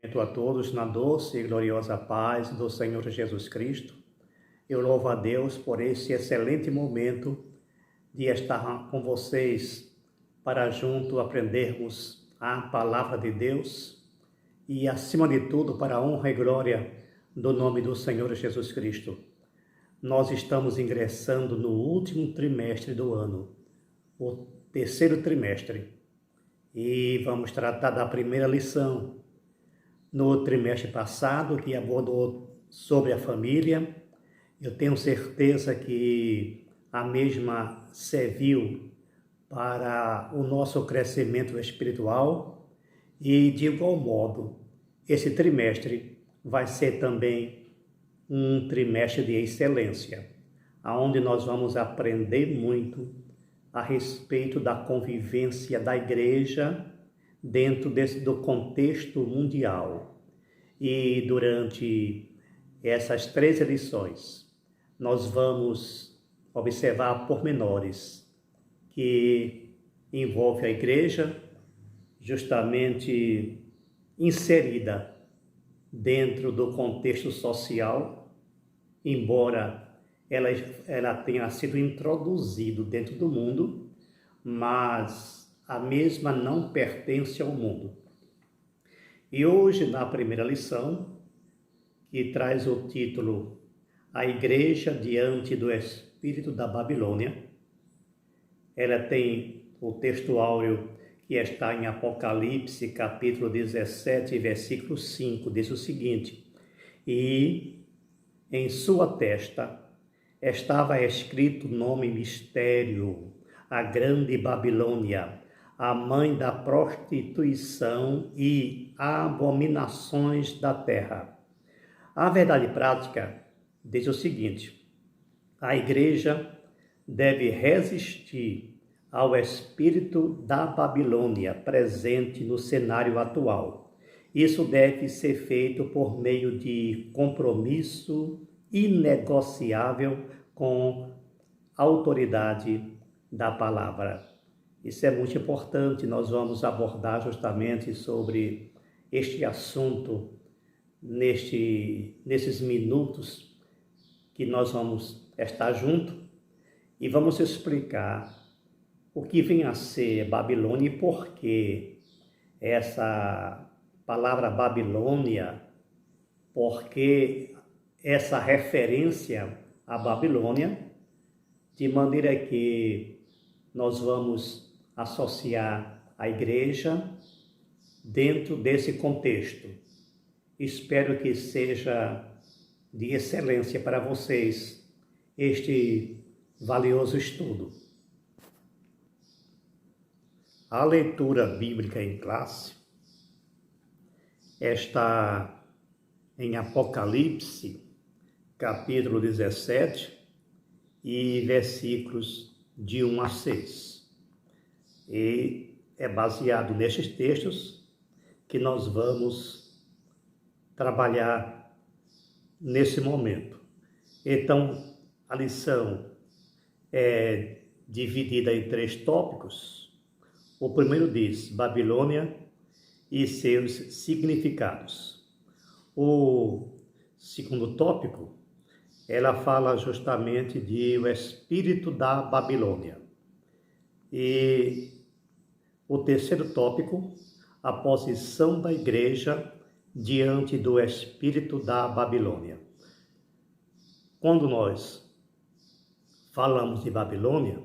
A todos na doce e gloriosa paz do Senhor Jesus Cristo. Eu louvo a Deus por esse excelente momento de estar com vocês para junto aprendermos a palavra de Deus e, acima de tudo, para a honra e glória do nome do Senhor Jesus Cristo. Nós estamos ingressando no último trimestre do ano, o terceiro trimestre, e vamos tratar da primeira lição. No trimestre passado, que abordou sobre a família, eu tenho certeza que a mesma serviu para o nosso crescimento espiritual e, de igual modo, esse trimestre vai ser também um trimestre de excelência, onde nós vamos aprender muito a respeito da convivência da igreja dentro do contexto mundial. E durante essas 13 lições, nós vamos observar pormenores que envolvem a igreja justamente inserida dentro do contexto social, embora ela tenha sido introduzida dentro do mundo, mas a mesma não pertence ao mundo. E hoje, na primeira lição, que traz o título A Igreja Diante do Espírito da Babilônia, ela tem o texto áureo que está em Apocalipse, capítulo 17, versículo 5, diz o seguinte: E em sua testa estava escrito o nome mistério, a grande Babilônia, a mãe da prostituição e abominações da terra. A verdade prática diz o seguinte: a igreja deve resistir ao espírito da Babilônia presente no cenário atual. Isso deve ser feito por meio de compromisso inegociável com a autoridade da palavra. Isso é muito importante, nós vamos abordar justamente sobre este assunto nesses minutos que nós vamos estar juntos e vamos explicar o que vem a ser Babilônia e por que essa palavra Babilônia, porque essa referência à Babilônia, de maneira que nós vamos associar a igreja dentro desse contexto. Espero que seja de excelência para vocês este valioso estudo. A leitura bíblica em classe está em Apocalipse, capítulo 17, e versículos de 1 a 6. E é baseado nestes textos que nós vamos trabalhar nesse momento. Então, a lição é dividida em 3 tópicos. O primeiro diz Babilônia e seus significados. O segundo tópico, ela fala justamente de o espírito da Babilônia. E o terceiro tópico, a posição da igreja diante do espírito da Babilônia. Quando nós falamos de Babilônia,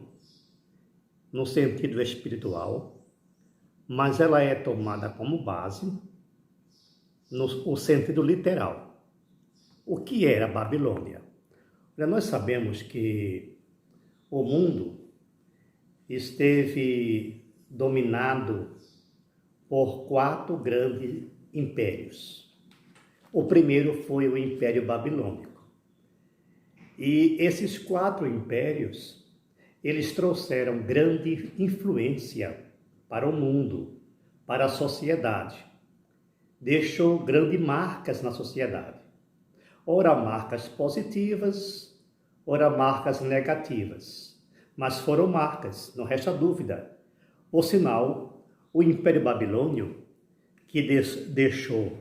no sentido espiritual, mas ela é tomada como base no sentido literal. O que era Babilônia? Nós sabemos que o mundo esteve dominado por 4 grandes impérios. O primeiro foi o Império Babilônico. E esses 4 impérios, eles trouxeram grande influência para o mundo, para a sociedade. Deixou grandes marcas na sociedade. Ora marcas positivas, ora marcas negativas. Mas foram marcas, não resta dúvida. Por sinal, o Império Babilônio, que deixou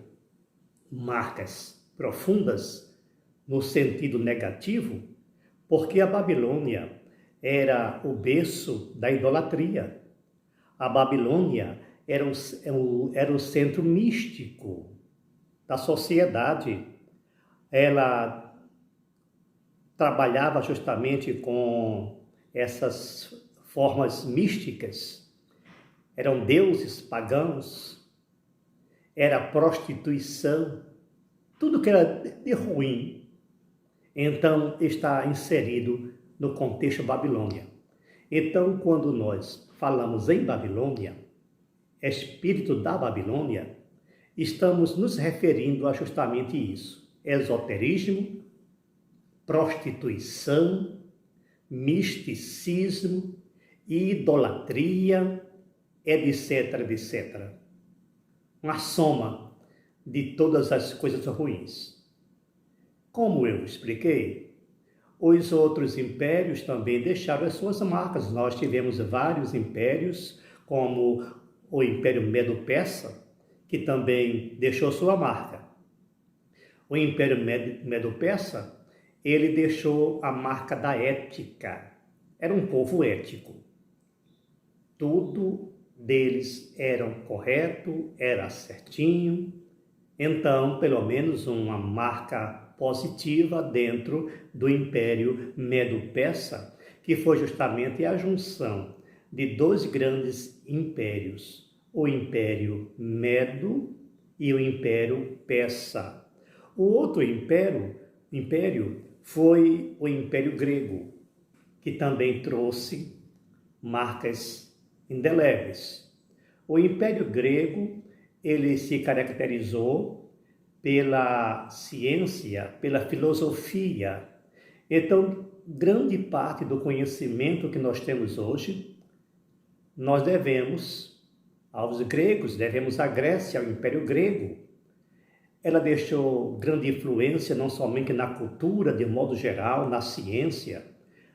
marcas profundas no sentido negativo, porque a Babilônia era o berço da idolatria. A Babilônia era o centro místico da sociedade. Ela trabalhava justamente com essas formas místicas. Eram deuses pagãos, era prostituição, tudo que era de ruim. Então, está inserido no contexto Babilônia. Então, quando nós falamos em Babilônia, espírito da Babilônia, estamos nos referindo a justamente isso: esoterismo, prostituição, misticismo, idolatria, etc, etc. Uma soma de todas as coisas ruins. Como eu expliquei, os outros impérios também deixaram as suas marcas. Nós tivemos vários impérios, como o Império Medo-Persa, que também deixou sua marca. O Império Medo-Persa, ele deixou a marca da ética. Era um povo ético. Tudo deles era correto, era certinho. Então, pelo menos uma marca positiva dentro do Império Medo-Persa, que foi justamente a junção de dois grandes impérios, o Império Medo e o Império Persa. O outro império foi o Império Grego, que também trouxe marcas indeléveis. O Império Grego, ele se caracterizou pela ciência, pela filosofia. Então, grande parte do conhecimento que nós temos hoje, nós devemos aos gregos, devemos à Grécia, ao Império Grego. Ela deixou grande influência não somente na cultura, de modo geral, na ciência,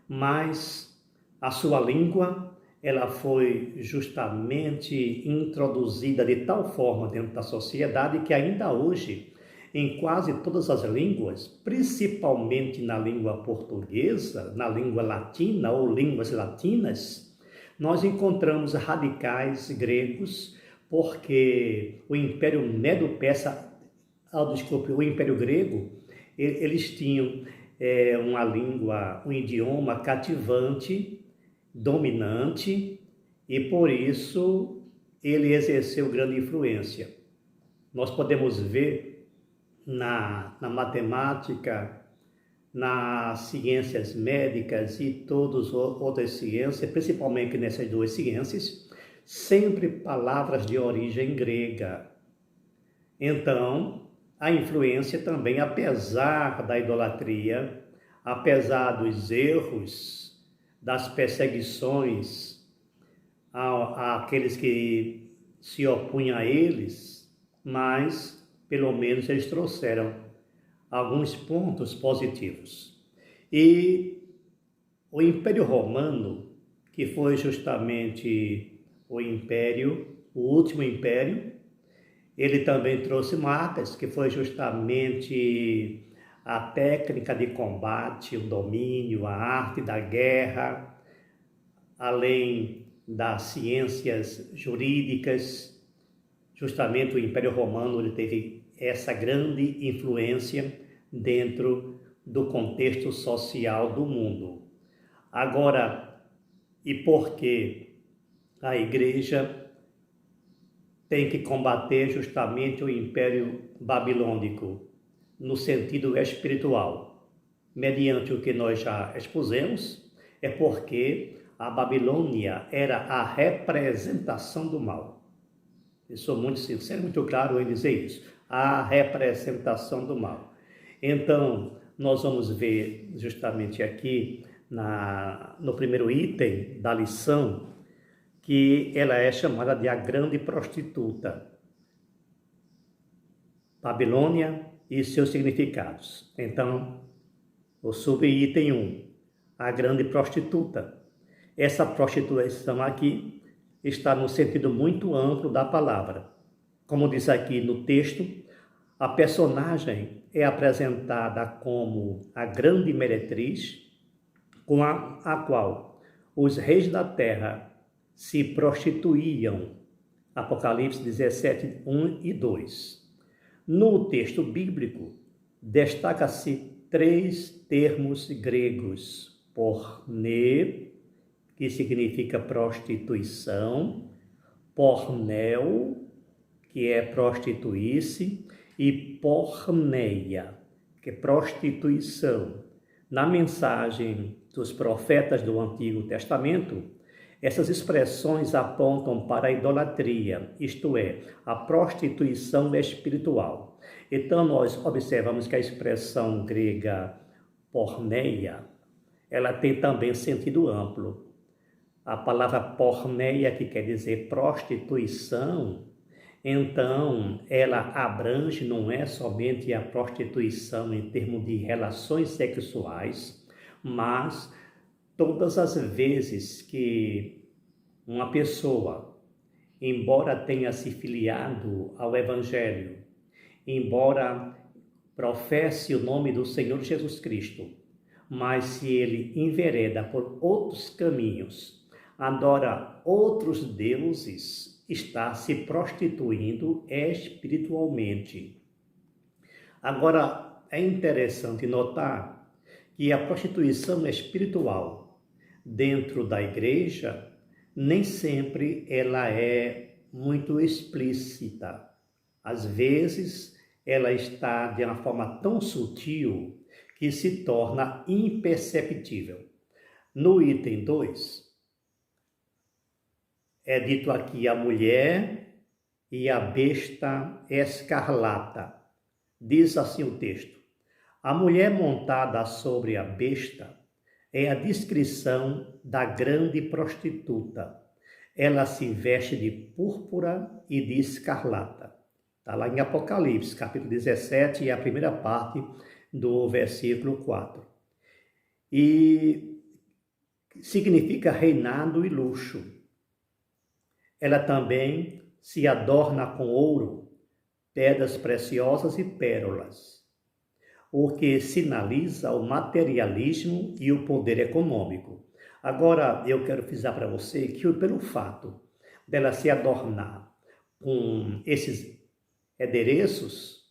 mas a sua língua, ela foi justamente introduzida de tal forma dentro da sociedade que ainda hoje, em quase todas as línguas, principalmente na língua portuguesa, na língua latina ou línguas latinas, nós encontramos radicais gregos, porque o Império Medo-Persa, o Império Grego, eles tinham uma língua, um idioma cativante, dominante, e por isso ele exerceu grande influência. Nós podemos ver na matemática, nas ciências médicas e todas as outras ciências, principalmente nessas duas ciências, sempre palavras de origem grega. Então, a influência também, apesar da idolatria, apesar dos erros, das perseguições àqueles que se opunham a eles, mas pelo menos eles trouxeram alguns pontos positivos. E o Império Romano, que foi justamente o último império, ele também trouxe marcas, que foi justamente a técnica de combate, o domínio, a arte da guerra, além das ciências jurídicas. Justamente o Império Romano ele teve essa grande influência dentro do contexto social do mundo. Agora, e por que a Igreja tem que combater justamente o Império Babilônico no sentido espiritual? Mediante o que nós já expusemos, é porque a Babilônia era a representação do mal. Eu sou muito sincero, muito claro em dizer isso. A representação do mal. Então, nós vamos ver justamente aqui no primeiro item da lição que ela é chamada de a grande prostituta. Babilônia e seus significados. Então, o subitem 1, a grande prostituta. Essa prostituição aqui está no sentido muito amplo da palavra. Como diz aqui no texto, A personagem é apresentada como a grande meretriz, com a qual os reis da terra se prostituíam. Apocalipse 17, 1 e 2. No texto bíblico, destaca-se 3 termos gregos: pornê, que significa prostituição, porneu, que é prostituir-se, e porneia, que é prostituição. Na mensagem dos profetas do Antigo Testamento, essas expressões apontam para a idolatria, isto é, a prostituição espiritual. Então, nós observamos que a expressão grega porneia, ela tem também sentido amplo. A palavra porneia, que quer dizer prostituição, então ela abrange, não é somente a prostituição em termos de relações sexuais, mas todas as vezes que uma pessoa, embora tenha se filiado ao Evangelho, embora professe o nome do Senhor Jesus Cristo, mas se ele envereda por outros caminhos, adora outros deuses, está se prostituindo espiritualmente. Agora, é interessante notar que a prostituição espiritual dentro da igreja, nem sempre ela é muito explícita. Às vezes, ela está de uma forma tão sutil que se torna imperceptível. No item 2, é dito aqui a mulher e a besta escarlata. Diz assim o texto: a mulher montada sobre a besta é a descrição da grande prostituta. Ela se veste de púrpura e de escarlata. Está lá em Apocalipse, capítulo 17, e a primeira parte do versículo 4. E significa reinado e luxo. Ela também se adorna com ouro, pedras preciosas e pérolas, o que sinaliza o materialismo e o poder econômico. Agora, eu quero frisar para você que pelo fato dela se adornar com esses adereços,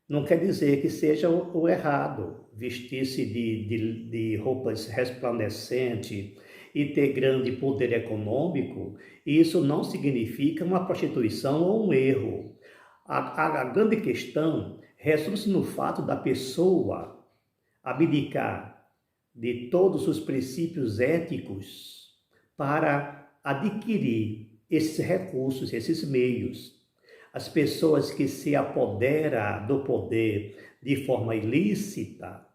não quer dizer que seja o errado vestir-se de roupas resplandecentes e ter grande poder econômico. Isso não significa uma prostituição ou um erro. A grande questão resulta no fato da pessoa abdicar de todos os princípios éticos para adquirir esses recursos, esses meios. As pessoas que se apoderam do poder de forma ilícita,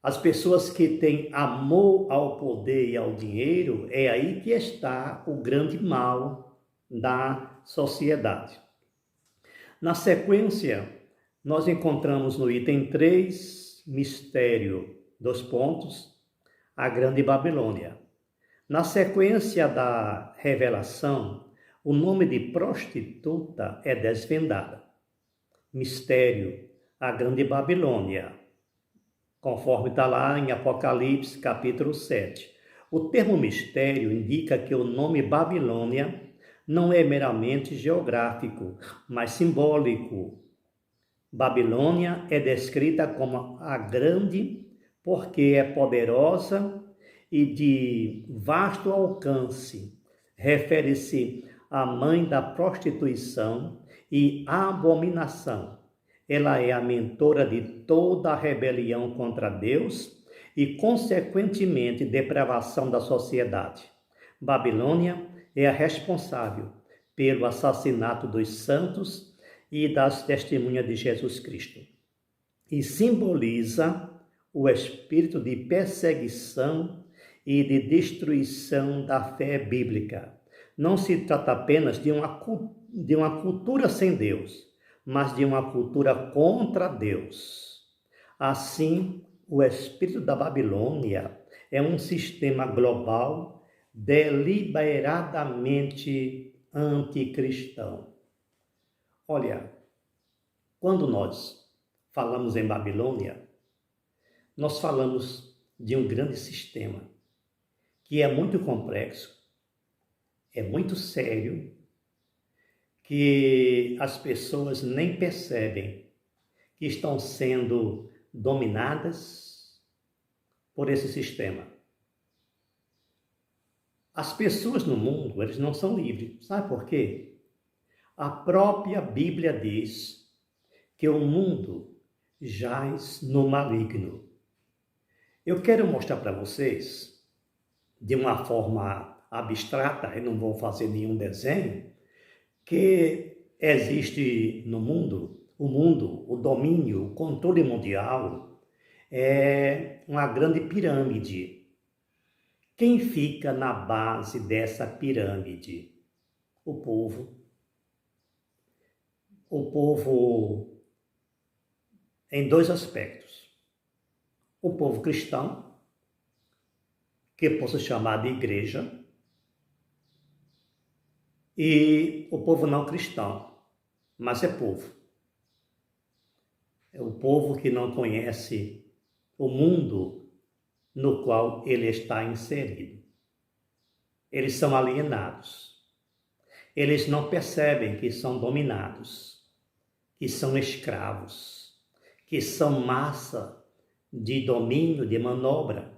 as pessoas que têm amor ao poder e ao dinheiro, é aí que está o grande mal da sociedade. Na sequência, nós encontramos no item 3, mistério, a Grande Babilônia. Na sequência da revelação, o nome de prostituta é desvendado. Mistério, a Grande Babilônia, conforme está lá em Apocalipse, capítulo 7. O termo mistério indica que o nome Babilônia não é meramente geográfico, mas simbólico. Babilônia é descrita como a grande porque é poderosa e de vasto alcance. Refere-se à mãe da prostituição e abominação. Ela é a mentora de toda a rebelião contra Deus e, consequentemente, depravação da sociedade. Babilônia é a responsável pelo assassinato dos santos e das testemunhas de Jesus Cristo. E simboliza o espírito de perseguição e de destruição da fé bíblica. Não se trata apenas de uma cultura sem Deus, mas de uma cultura contra Deus. Assim, o espírito da Babilônia é um sistema global deliberadamente anticristão. Olha, Quando nós falamos em Babilônia, nós falamos de um grande sistema que é muito complexo, é muito sério, que as pessoas nem percebem que estão sendo dominadas por esse sistema. As pessoas no mundo, eles não são livres. Sabe por quê? A própria Bíblia diz que o mundo jaz no maligno. Eu quero mostrar para vocês, de uma forma abstrata, eu não vou fazer nenhum desenho, que existe no mundo, o domínio, o controle mundial é uma grande pirâmide. Quem fica na base dessa pirâmide? O povo. O povo em dois aspectos. O povo cristão, que posso chamar de igreja, e o povo não cristão, mas é povo. É o povo que não conhece o mundo no qual ele está inserido. Eles são alienados. Eles não percebem que são dominados, que são escravos, que são massa de domínio, de manobra,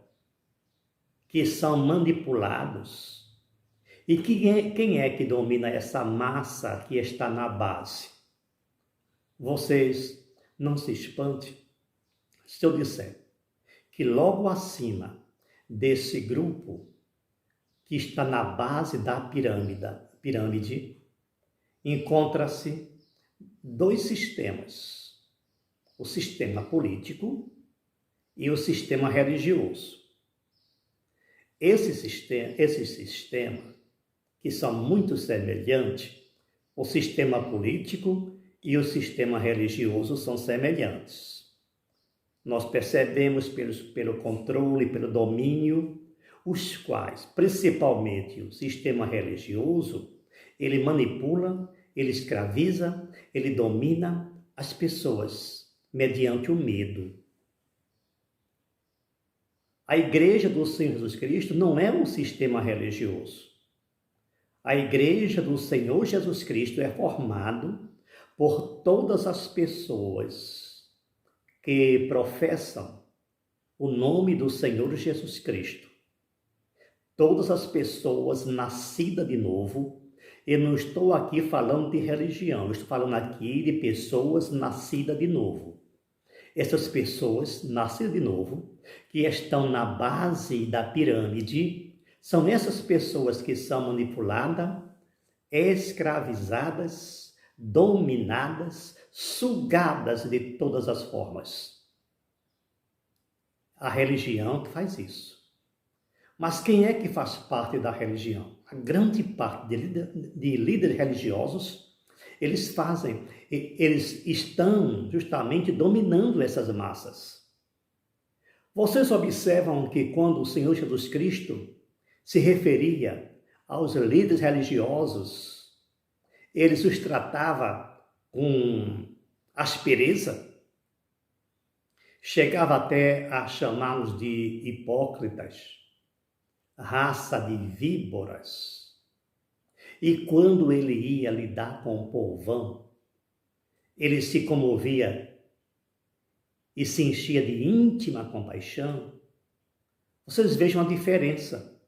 que são manipulados. E quem é que domina essa massa que está na base? Vocês não se espantem se eu disser que logo acima desse grupo que está na base da pirâmide encontra-se dois sistemas: o sistema político e o sistema religioso. Esse sistema, que são muito semelhantes, o sistema político e o sistema religioso são semelhantes. Nós percebemos pelo controle, pelo domínio, os quais, principalmente o sistema religioso, ele manipula, ele escraviza, ele domina as pessoas mediante o medo. A igreja do Senhor Jesus Cristo não é um sistema religioso. A igreja do Senhor Jesus Cristo é formado por todas as pessoas que professam o nome do Senhor Jesus Cristo. Todas as pessoas nascidas de novo. Eu não estou aqui falando de religião, eu estou falando aqui de pessoas nascidas de novo. Essas pessoas nascidas de novo, que estão na base da pirâmide, são essas pessoas que são manipuladas, escravizadas, dominadas, sugadas de todas as formas. A religião faz isso. Mas quem é que faz parte da religião? A grande parte de líderes religiosos, eles estão justamente dominando essas massas. Vocês observam que quando o Senhor Jesus Cristo se referia aos líderes religiosos, ele os tratava com aspereza, chegava até a chamá-los de hipócritas, raça de víboras. E quando ele ia lidar com o povão, ele se comovia e se enchia de íntima compaixão. Vocês vejam a diferença.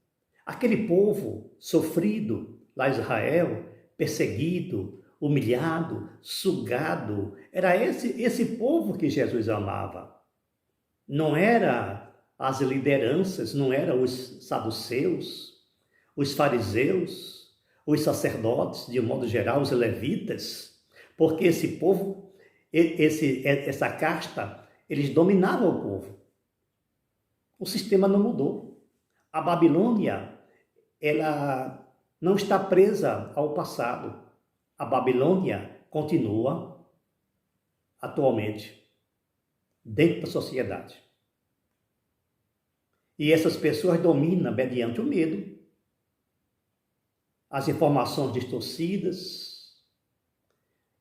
Aquele povo sofrido lá em Israel, perseguido, humilhado, sugado, era esse povo que Jesus amava. Não era as lideranças, não eram os saduceus, os fariseus, os sacerdotes, de um modo geral, os levitas, porque esse povo, essa casta, eles dominavam o povo. O sistema não mudou. A Babilônia, ela não está presa ao passado. A Babilônia continua atualmente dentro da sociedade. E essas pessoas dominam mediante o medo, as informações distorcidas,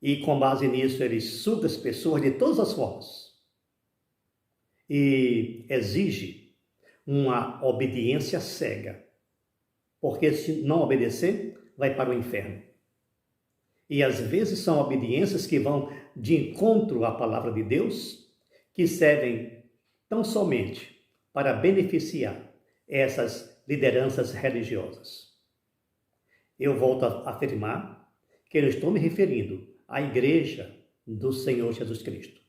E com base nisso, ele suga as pessoas de todas as formas e exige uma obediência cega, porque se não obedecer, vai para o inferno. E às vezes são obediências que vão de encontro à palavra de Deus, que servem tão somente para beneficiar essas lideranças religiosas. Eu volto a afirmar que eu estou me referindo à igreja do Senhor Jesus Cristo.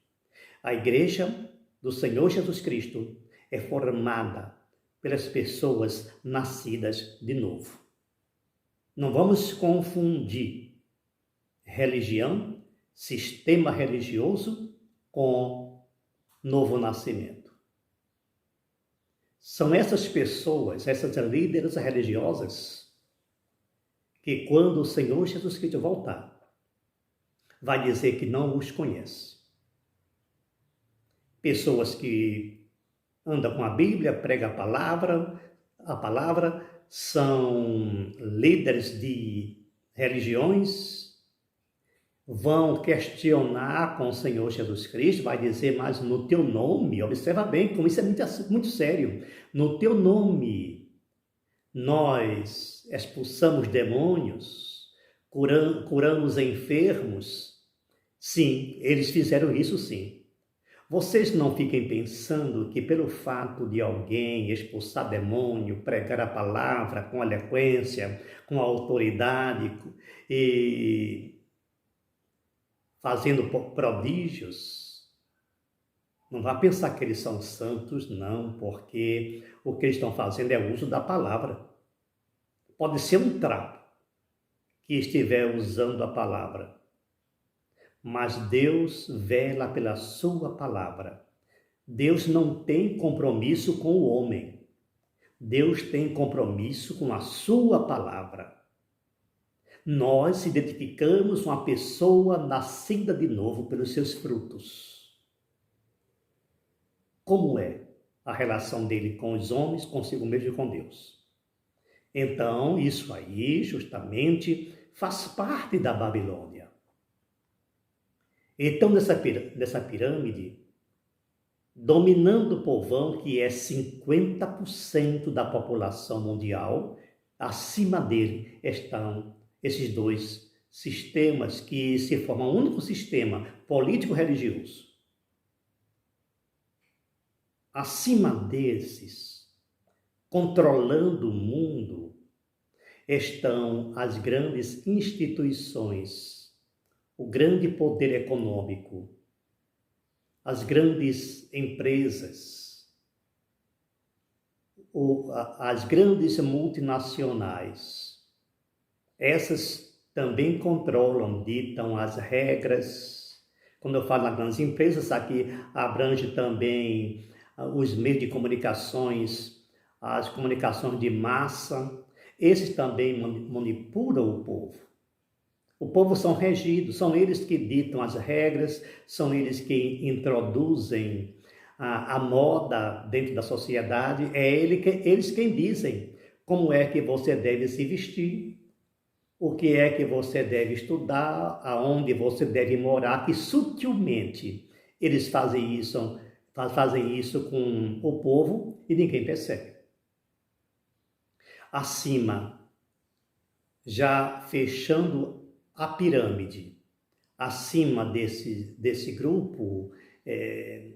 A igreja do Senhor Jesus Cristo é formada pelas pessoas nascidas de novo. Não vamos confundir religião, sistema religioso, com novo nascimento. São essas pessoas, essas líderes religiosas, que quando o Senhor Jesus Cristo voltar, vai dizer que não os conhece. Pessoas que andam com a Bíblia, pregam a palavra, são líderes de religiões, vão questionar com o Senhor Jesus Cristo, vai dizer, mas no teu nome, observa bem como isso é muito sério, no teu nome nós expulsamos demônios, curamos enfermos. Sim, eles fizeram isso sim. Vocês não fiquem pensando que pelo fato de alguém expulsar demônio, pregar a palavra com eloquência, com autoridade e fazendo prodígios, não vá pensar que eles são santos, não, porque o que eles estão fazendo é o uso da palavra. Pode ser um trapo que estiver usando a palavra, mas Deus vela pela sua palavra. Deus não tem compromisso com o homem. Deus tem compromisso com a sua palavra. Nós identificamos uma pessoa nascida de novo pelos seus frutos. Como é a relação dele com os homens, consigo mesmo e com Deus? Então, isso aí justamente faz parte da Babilônia. Então, nessa pirâmide, dominando o povão, que é 50% da população mundial, acima dele estão esses dois sistemas que se formam um único sistema político-religioso. Acima desses, controlando o mundo, estão as grandes instituições, o grande poder econômico, as grandes empresas, as grandes multinacionais. Essas também controlam, ditam as regras. Quando eu falo nas grandes empresas, aqui abrange também os meios de comunicações, as comunicações de massa. Esses também manipulam o povo. O povo são regidos, são eles que ditam as regras, são eles que introduzem a moda dentro da sociedade, eles quem dizem como é que você deve se vestir, o que é que você deve estudar, aonde você deve morar, que sutilmente eles fazem isso com o povo e ninguém percebe. Acima, já fechando a pirâmide, acima desse grupo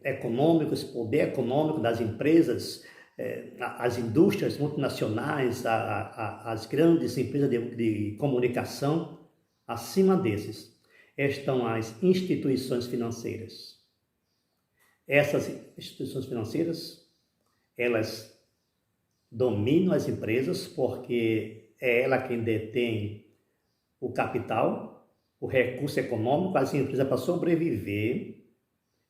econômico, esse poder econômico das empresas, as indústrias multinacionais, as grandes empresas de comunicação, acima desses estão as instituições financeiras. Essas instituições financeiras, elas dominam as empresas porque é ela quem detém o capital, o recurso econômico. As empresas, para sobreviver,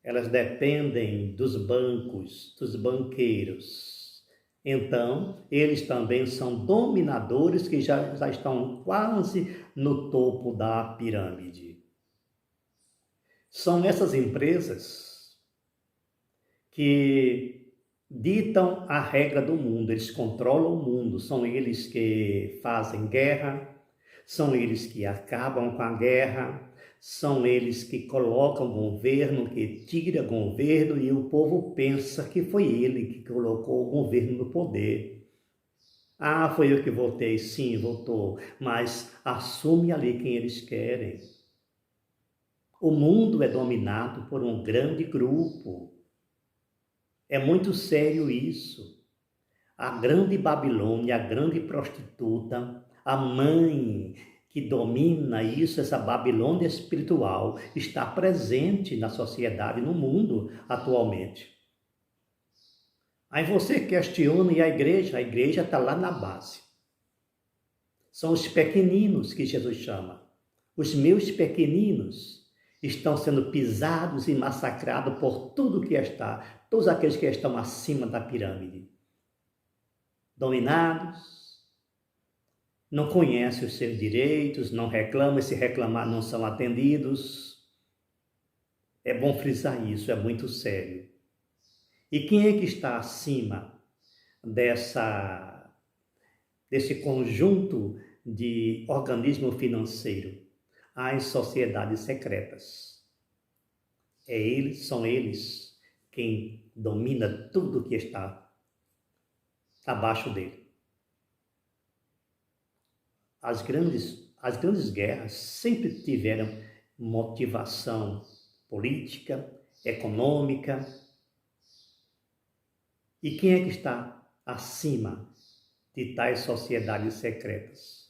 elas dependem dos bancos, dos banqueiros. Então, eles também são dominadores que já estão quase no topo da pirâmide. São essas empresas que ditam a regra do mundo, eles controlam o mundo, são eles que fazem guerra, são eles que acabam com a guerra, São eles que colocam governo, que tiram governo e o povo pensa que foi ele que colocou o governo no poder. Ah, foi eu que votei, sim, votou, mas assume ali quem eles querem. O mundo é dominado por um grande grupo. É muito sério isso. A grande Babilônia, a grande prostituta, a mãe que domina isso, essa Babilônia espiritual, está presente na sociedade, no mundo atualmente. Aí você questiona e a igreja está lá na base. São os pequeninos que Jesus chama. Os meus pequeninos estão sendo pisados e massacrados por tudo que está, todos aqueles que estão acima da pirâmide. Dominados, não conhecem os seus direitos, não reclamam, e se reclamar não são atendidos. É bom frisar isso, é muito sério. E quem é que está acima desse conjunto de organismo financeiro? As sociedades secretas. São eles quem domina tudo que está abaixo dele. As grandes guerras sempre tiveram motivação política, econômica. E quem é que está acima de tais sociedades secretas?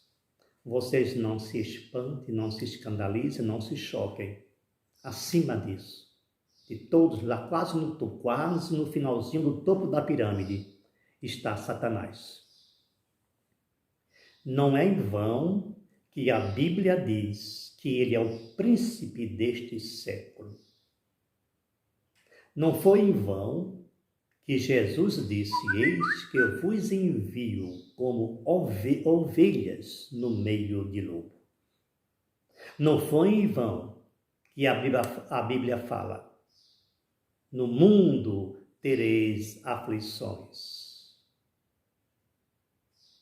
Vocês não se espantem, não se escandalizem, não se choquem. Acima disso, de todos, lá quase no topo, quase no finalzinho do topo da pirâmide, está Satanás. Não é em vão que a Bíblia diz que ele é o príncipe deste século. Não foi em vão que Jesus disse: eis que eu vos envio como ovelhas no meio de lobo. Não foi em vão que a Bíblia fala: no mundo tereis aflições.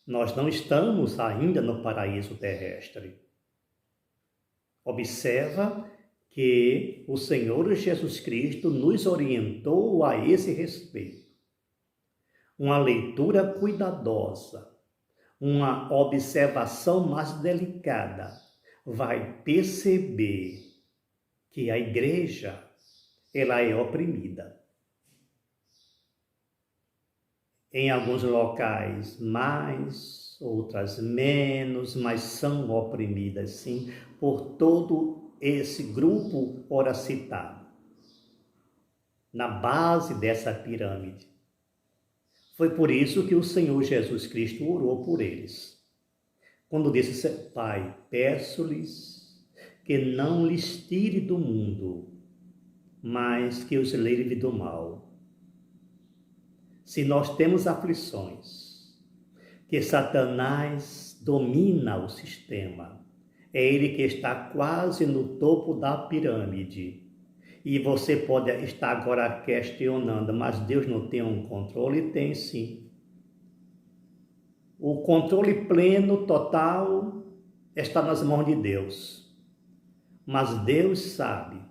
Nós não estamos ainda no paraíso terrestre. Observa que o Senhor Jesus Cristo nos orientou a esse respeito. Uma leitura cuidadosa, uma observação mais delicada, vai perceber que a igreja, ela é oprimida. Em alguns locais mais, outras menos, mas são oprimidas sim, por todo esse grupo ora citado. Na base dessa pirâmide. Foi por isso que o Senhor Jesus Cristo orou por eles. Quando disse: Pai, peço-lhes que não lhes tire do mundo, mas que os livre do mal. Se nós temos aflições, que Satanás domina o sistema, é ele que está quase no topo da pirâmide. E você pode estar agora questionando: mas Deus não tem um controle? Tem sim. O controle pleno, total, está nas mãos de Deus. Mas Deus sabe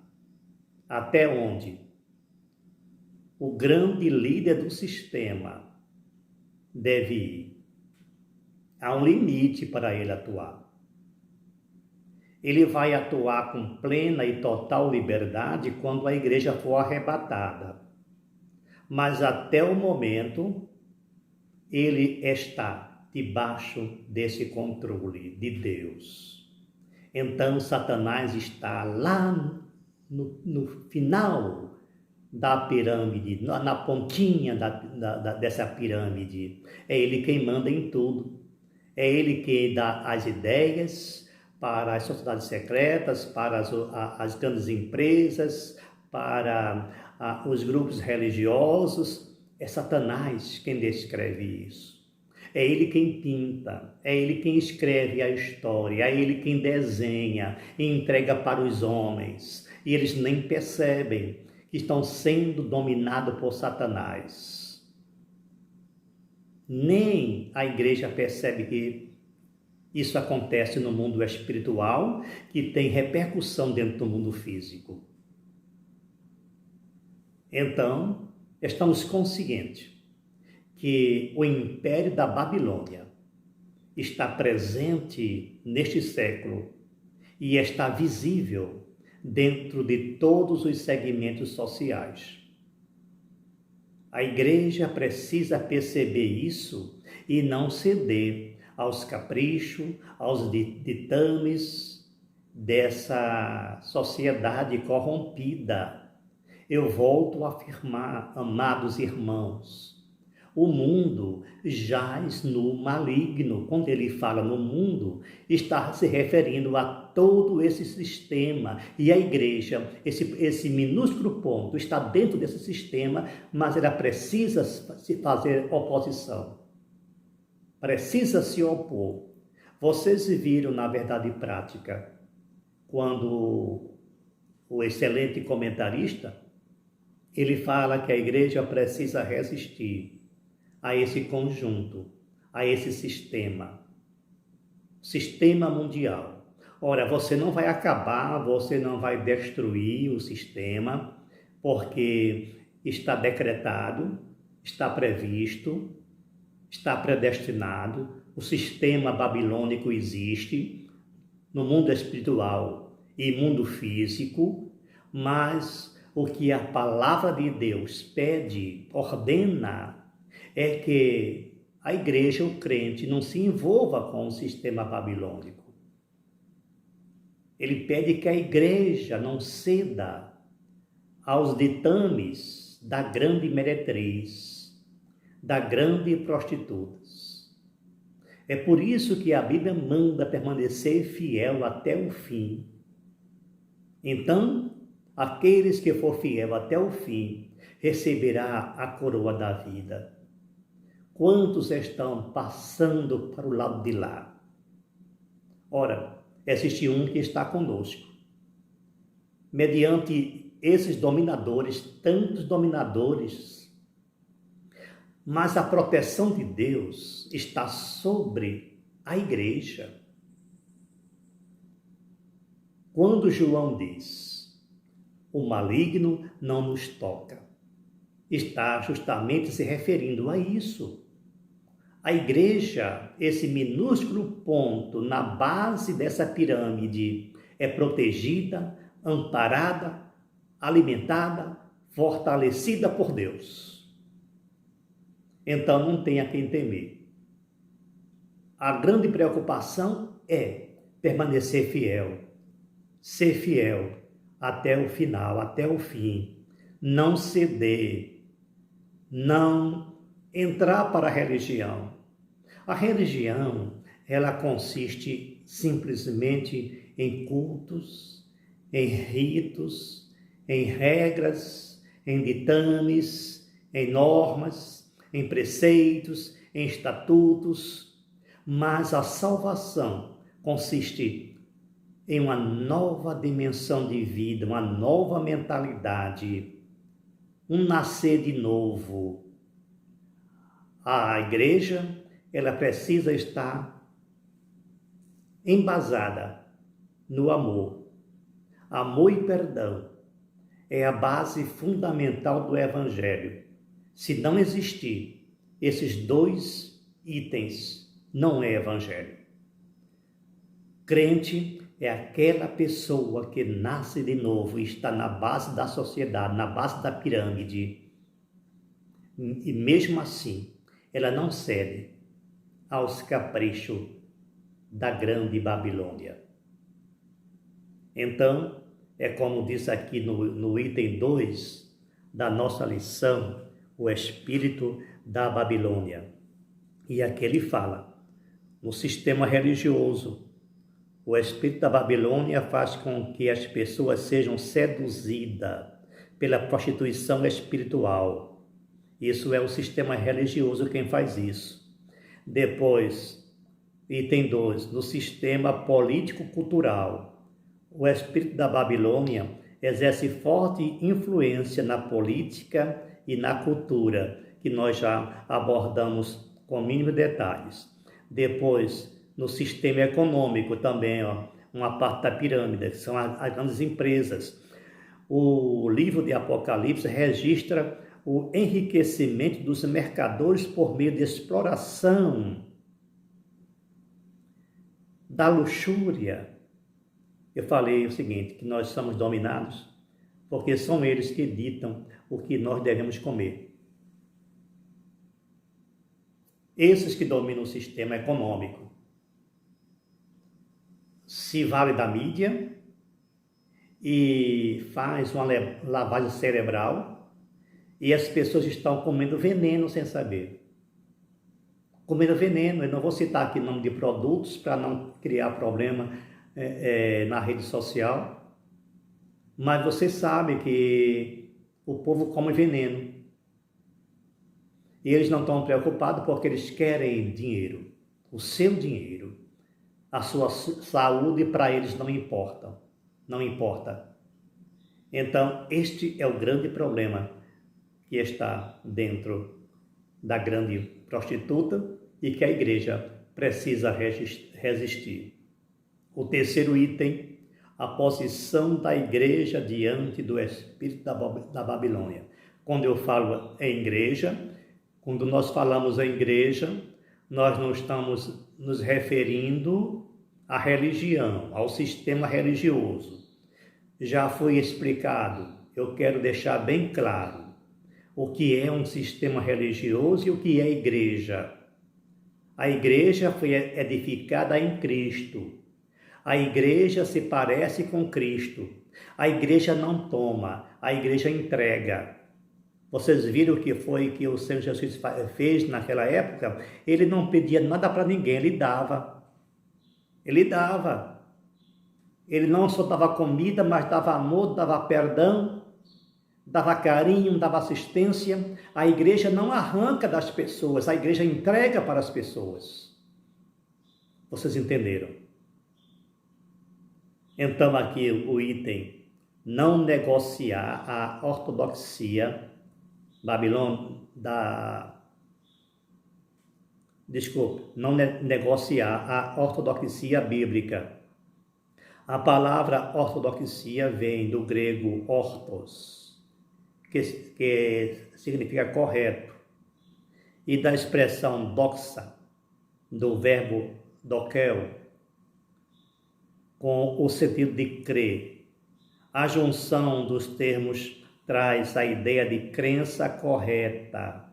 até onde o grande líder do sistema deve ir. Há um limite para ele atuar. Ele vai atuar com plena e total liberdade quando a igreja for arrebatada. Mas até o momento, ele está debaixo desse controle de Deus. Então, Satanás está lá no final da pirâmide, na pontinha dessa pirâmide. É ele quem manda em tudo. É ele que dá as ideias para as sociedades secretas, para as grandes empresas, para os grupos religiosos. É Satanás quem descreve isso. É ele quem pinta, é ele quem escreve a história, é ele quem desenha e entrega para os homens. E eles nem percebem que estão sendo dominados por Satanás. Nem a igreja percebe que Isso acontece no mundo espiritual, que tem repercussão dentro do mundo físico. Então, estamos conscientes que o império da Babilônia está presente neste século e está visível dentro de todos os segmentos sociais. A igreja precisa perceber isso e não ceder aos caprichos, aos ditames dessa sociedade corrompida. Eu volto a afirmar, amados irmãos, o mundo jaz no maligno. Quando ele fala no mundo, está se referindo a todo esse sistema. E a igreja, esse minúsculo ponto, está dentro desse sistema, mas ela precisa se fazer oposição. Precisa se opor. Vocês viram, na verdade prática, quando o excelente comentarista, ele fala que a igreja precisa resistir a esse conjunto, a esse sistema mundial. Ora, você não vai acabar, você não vai destruir o sistema, porque está decretado, está previsto, está predestinado, o sistema babilônico existe no mundo espiritual e mundo físico, mas o que a palavra de Deus pede, ordena, é que a igreja, o crente, não se envolva com o sistema babilônico. Ele pede que a igreja não ceda aos ditames da grande meretriz, da grande prostitutas. É por isso que a Bíblia manda permanecer fiel até o fim. Então, aqueles que for fiel até o fim, receberá a coroa da vida. Quantos estão passando para o lado de lá? Ora, existe um que está conosco. Mediante esses dominadores, tantos dominadores, mas a proteção de Deus está sobre a igreja. Quando João diz, o maligno não nos toca, está justamente se referindo a isso. A igreja, esse minúsculo ponto na base dessa pirâmide, é protegida, amparada, alimentada, fortalecida por Deus. Então não tem a quem temer. A grande preocupação é permanecer fiel, ser fiel até o final, até o fim, não ceder, não entrar para a religião. A religião, ela consiste simplesmente em cultos, em ritos, em regras, em ditames, em normas, em preceitos, em estatutos, mas a salvação consiste em uma nova dimensão de vida, uma nova mentalidade, um nascer de novo. A igreja, ela precisa estar embasada no amor. Amor e perdão é a base fundamental do Evangelho. Se não existir esses dois itens, não é Evangelho. Crente é aquela pessoa que nasce de novo e está na base da sociedade, na base da pirâmide. E mesmo assim, ela não cede aos caprichos da grande Babilônia. Então, é como diz aqui no item 2 da nossa lição, o espírito da Babilônia. E aqui ele fala, no sistema religioso, o espírito da Babilônia faz com que as pessoas sejam seduzidas pela prostituição espiritual. Isso é o sistema religioso quem faz isso. Depois, item 2, no sistema político-cultural, o espírito da Babilônia exerce forte influência na política e na cultura, que nós já abordamos com mínimos detalhes. Depois, no sistema econômico também, ó, uma parte da pirâmide, que são as grandes empresas. O livro de Apocalipse registra o enriquecimento dos mercadores por meio de exploração, da luxúria. Eu falei o seguinte, que nós somos dominados porque são eles que ditam o que nós devemos comer. Esses que dominam o sistema econômico se vale da mídia e faz uma lavagem cerebral e as pessoas estão comendo veneno sem saber. Comendo veneno, eu não vou citar aqui o nome de produtos para não criar problema na rede social, mas você sabe que o povo come veneno. E eles não estão preocupados porque eles querem dinheiro, o seu dinheiro. A sua saúde para eles não importa. Não importa. Então, este é o grande problema que está dentro da grande prostituta e que a igreja precisa resistir. O terceiro item, a posição da igreja diante do espírito da Babilônia. Quando eu falo em igreja, quando nós falamos em igreja, nós não estamos nos referindo à religião, ao sistema religioso. Já foi explicado, eu quero deixar bem claro o que é um sistema religioso e o que é igreja. A igreja foi edificada em Cristo. A igreja se parece com Cristo. A igreja não toma, a igreja entrega. Vocês viram o que foi que o Senhor Jesus fez naquela época? Ele não pedia nada para ninguém, ele dava. Ele dava. Ele não só dava comida, mas dava amor, dava perdão, dava carinho, dava assistência. A igreja não arranca das pessoas, a igreja entrega para as pessoas. Vocês entenderam? Então aqui o item, não negociar a ortodoxia não negociar a ortodoxia bíblica. A palavra ortodoxia vem do grego ortos, que significa correto, e da expressão doxa, do verbo dokel, com o sentido de crer. A junção dos termos traz a ideia de crença correta.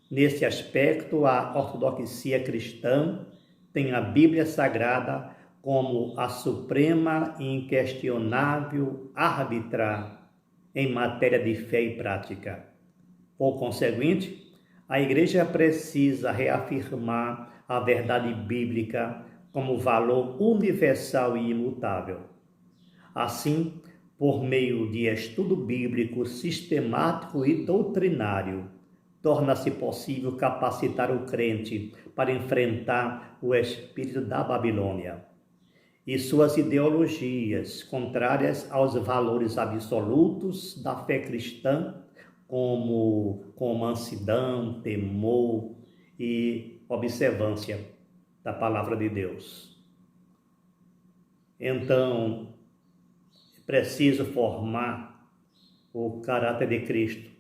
Nesse aspecto, a ortodoxia cristã tem a Bíblia Sagrada como a suprema e inquestionável árbitra em matéria de fé e prática. Por conseguinte, a igreja precisa reafirmar a verdade bíblica como valor universal e imutável. Assim, por meio de estudo bíblico sistemático e doutrinário, torna-se possível capacitar o crente para enfrentar o espírito da Babilônia e suas ideologias contrárias aos valores absolutos da fé cristã, como mansidão, temor e observância da palavra de Deus. Então, é preciso formar o caráter de Cristo.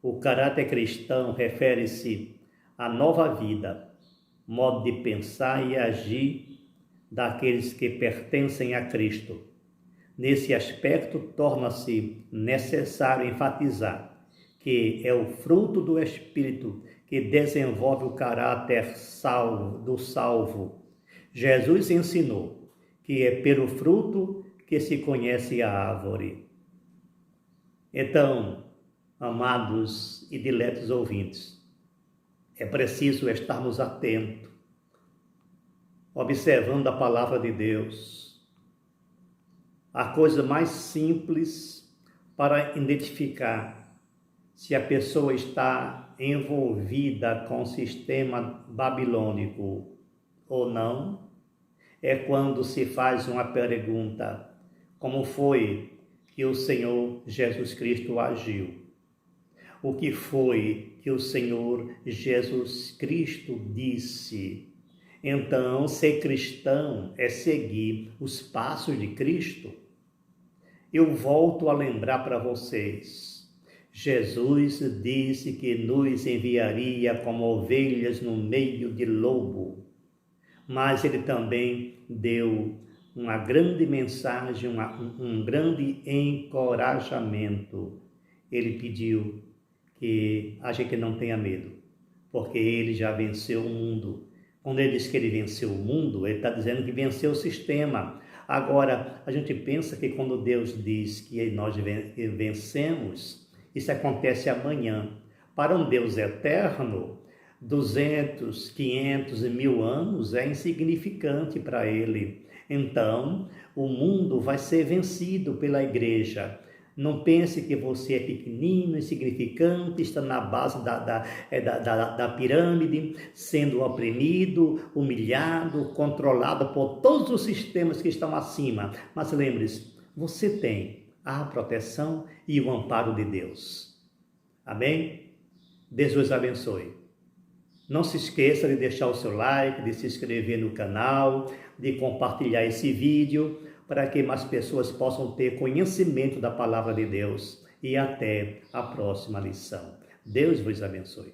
O caráter cristão refere-se à nova vida, modo de pensar e agir daqueles que pertencem a Cristo. Nesse aspecto, torna-se necessário enfatizar que é o fruto do Espírito que desenvolve o caráter do salvo. Jesus ensinou que é pelo fruto que se conhece a árvore. Então, amados e diletos ouvintes, é preciso estarmos atentos, observando a palavra de Deus. A coisa mais simples para identificar se a pessoa está envolvida com o sistema babilônico ou não, é quando se faz uma pergunta: como foi que o Senhor Jesus Cristo agiu? O que foi que o Senhor Jesus Cristo disse? Então, ser cristão é seguir os passos de Cristo. Eu volto a lembrar para vocês. Jesus disse que nos enviaria como ovelhas no meio de lobo. Mas ele também deu uma grande mensagem, um grande encorajamento. Ele pediu que a gente não tenha medo, porque ele já venceu o mundo. Quando ele diz que ele venceu o mundo, ele está dizendo que venceu o sistema. Agora, a gente pensa que quando Deus diz que nós vencemos, isso acontece amanhã. Para um Deus eterno, 200, 500 e 1000 anos é insignificante para ele. Então, o mundo vai ser vencido pela igreja. Não pense que você é pequenino, insignificante, está na base da pirâmide, sendo oprimido, humilhado, controlado por todos os sistemas que estão acima. Mas lembre-se, você tem a proteção e o amparo de Deus. Amém? Deus os abençoe. Não se esqueça de deixar o seu like, de se inscrever no canal, de compartilhar esse vídeo, para que mais pessoas possam ter conhecimento da palavra de Deus. E até a próxima lição. Deus vos abençoe.